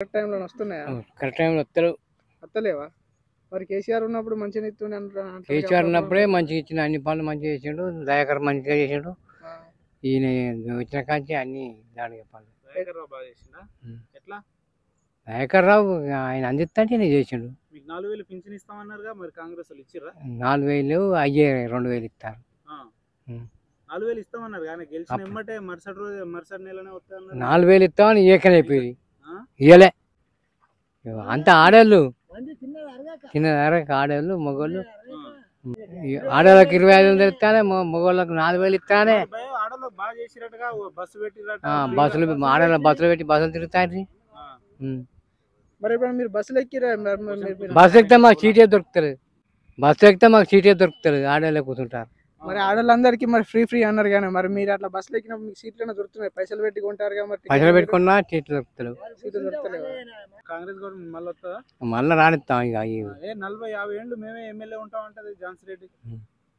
Correct టైంలో వస్తున్నాయా? Correct టైంలో వస్తారు. వస్తలేవా? మరి కేసీఆర్ ఉన్నప్పుడు మంచిగా ఇస్తుండే కేసీఆర్ ఉన్నప్పుడే మంచిగా ఇచ్చిన అన్ని పనులు మంచిగా చేసిండు. దయాకర్ మంచిగా చేసిండు. ఈయన వచ్చిన కాంచి అన్ని దానికి పనులు. దయాకర్ రావు ఆయన అందిస్తా నేను చేసిండు. 4,000 పింఛన్ ఇస్తామన్నారుగా, మరి కాంగ్రెస్ వాళ్ళు ఇచ్చిర్రా? 4,000 అయ్యే 2,000 ఇస్తారు. 4,000 ఇస్తామన్నారు కానీ గెలిచిన ఎమ్మటే మరుసటి నెలనే వస్తాయన్నారు. 4,000 ఇస్తామని ఏకనైపోయింది. ఇయ్యలే అంత ఆడవాళ్ళు చిన్నదాకా ఆడవాళ్ళు మగవాళ్ళు. ఆడవాళ్ళకి 25,000 ఇస్తానే, మగవాళ్ళకి 4,000 ఇస్తానే. బస్సులు ఆడవాళ్ళ బస్సులు పెట్టి బస్సులు తిరుగుతాయి. మరి ఇప్పుడు మీరు బస్సులు ఎక్కిరా? బస్సు ఎక్కితే మాకు సీటే దొరుకుతుంది. బస్సు ఎక్కితే మాకు సీటే దొరుకుతుంది. ఆడవాళ్ళే కూర్చుంటారు. మరి ఆడవాళ్ళందరికీ మరి ఫ్రీ అన్నారు కానీ మరి మీరు అట్లా బస్సులు ఎక్కినప్పుడు మీకు సీట్లైనా దొరుకుతున్నాయి? పైసలు పెట్టి కొంటారు కాబట్టి. పైసలు పెట్టుకున్నా సీట్లు దొరుకుతారు. సీట్లు దొరుకుతలేవు. కాంగ్రెస్ గవర్నమెంట్ మళ్ళీ వస్తుందా? మళ్ళీ రానిస్తాం. ఇక 40-50 ఏళ్ళు మేమే ఎమ్మెల్యే ఉంటాం అంటది ఝాన్సీ రెడ్డి.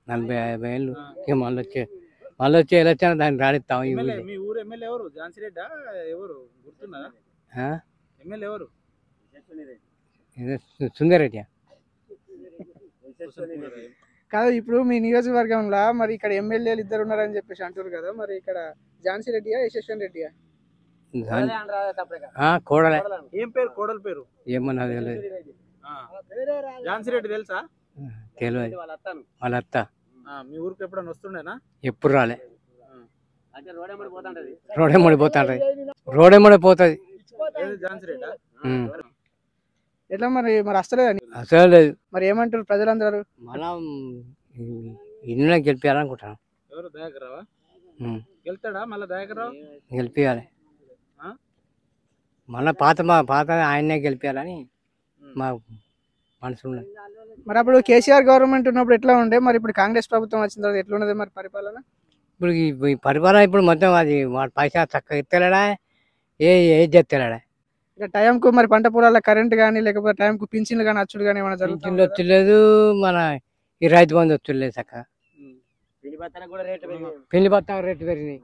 40-50 ఏళ్ళు ఇక మళ్ళీ వచ్చే ఎలక్షన్ దాన్ని రానిస్తాం. మీ ఊరు ఎమ్మెల్యే ఎవరు? ఝాన్సీ రెడ్డా ఎవరు గుర్తున్నదా? ఎమ్మెల్యే ఎవరు? సుందరెడ్డి కాదు. ఇప్పుడు మీ నియోజకవర్గంలో మరి ఇక్కడ ఎమ్మెల్యేలు 2 ఉన్నారని చెప్పేసి అంటారు కదా, మరి ఇక్కడ ఝాన్సీ రెడ్డియా యశస్వన్ రెడ్డియా? కోడలే. ఏం పేరు కోడల పేరు? ఏమో నాకు తెలియదు. ఝాన్సీ రెడ్డి తెలుసా? తెలియదు. వాళ్ళ అత్త. మీ ఊరికి ఎప్పుడన్నా వస్తుండేనా? ఎప్పుడు రాలే. రోడే ముడిపోతుంది. ఝాన్సీ రెడ్డా? ఎట్లా మరి వస్తలేదని అసలు లేదు. మరి ఏమంటారు ప్రజలందరూ? మనం ఇల్లు గెలిపించాలనుకుంటాను. ఎవరు? దయాకర్ రావా? గెలుతాడా మళ్ళీ దయాకర్ రావు? గెలిపించాలి. మళ్ళీ పాత ఆయన్నే గెలిపించాలని మా మనసు ఉన్నది. మరి అప్పుడు కేసీఆర్ గవర్నమెంట్ ఉన్నప్పుడు ఎట్లా ఉండే, మరి ఇప్పుడు కాంగ్రెస్ ప్రభుత్వం వచ్చిన తర్వాత ఎట్లా ఉన్నది మరి పరిపాలన? ఇప్పుడు ఈ పరిపాలన ఇప్పుడు మొత్తం అది వాడు పైసా చక్కగా ఎత్తలేడా, ఏది చెత్తలేడా. ఇక టైంకు మరి పంట పొలాల కరెంట్ కానీ లేకపోతే టైంకు పింఛన్లు కానీ అచ్చుడు కానీ ఏమైనా పింఛన్లు వచ్చలేదు. మన ఈ రైతు బంధు వచ్చలేదు చక్కగా. పెళ్లి బత్తాలు రేటు పెరిగినాయి.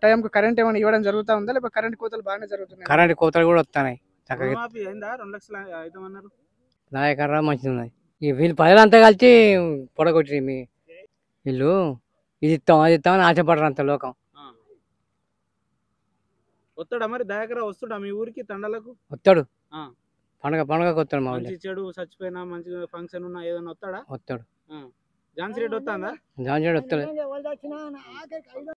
టైంకు కరెంట్ ఏమైనా ఇవ్వడం జరుగుతా ఉందా, లేకపోతే కరెంట్ కోతలు బాగానే జరుగుతున్నాయి? కరెంట్ కోతలు కూడా వస్తున్నాయి చక్కగా. 2 లక్షలు అవుతామన్నారు. నాయకర్రా మంచిగా ఉన్నాయి. వీళ్ళు ప్రజలంతా కలిసి పొడగొట్టి వీళ్ళు ఇది ఇస్తాం అది ఇస్తామని ఆశపడరు అంత లోకం. వస్తాడా మరి దయాకర్ వస్తాడా మీ ఊరికి తండాలకు? వస్తాడు. పండగకు వస్తాడు. మా ఊళ్ళో చెడు చచ్చిపోయినా మంచిగా ఫంక్షన్ ఉన్నా ఏదైనా వస్తాడా? వస్తాడు. ఝాన్సీ రెడ్డి వస్తుందా? ఝాన్సీ రెడ్డి వస్తాడు.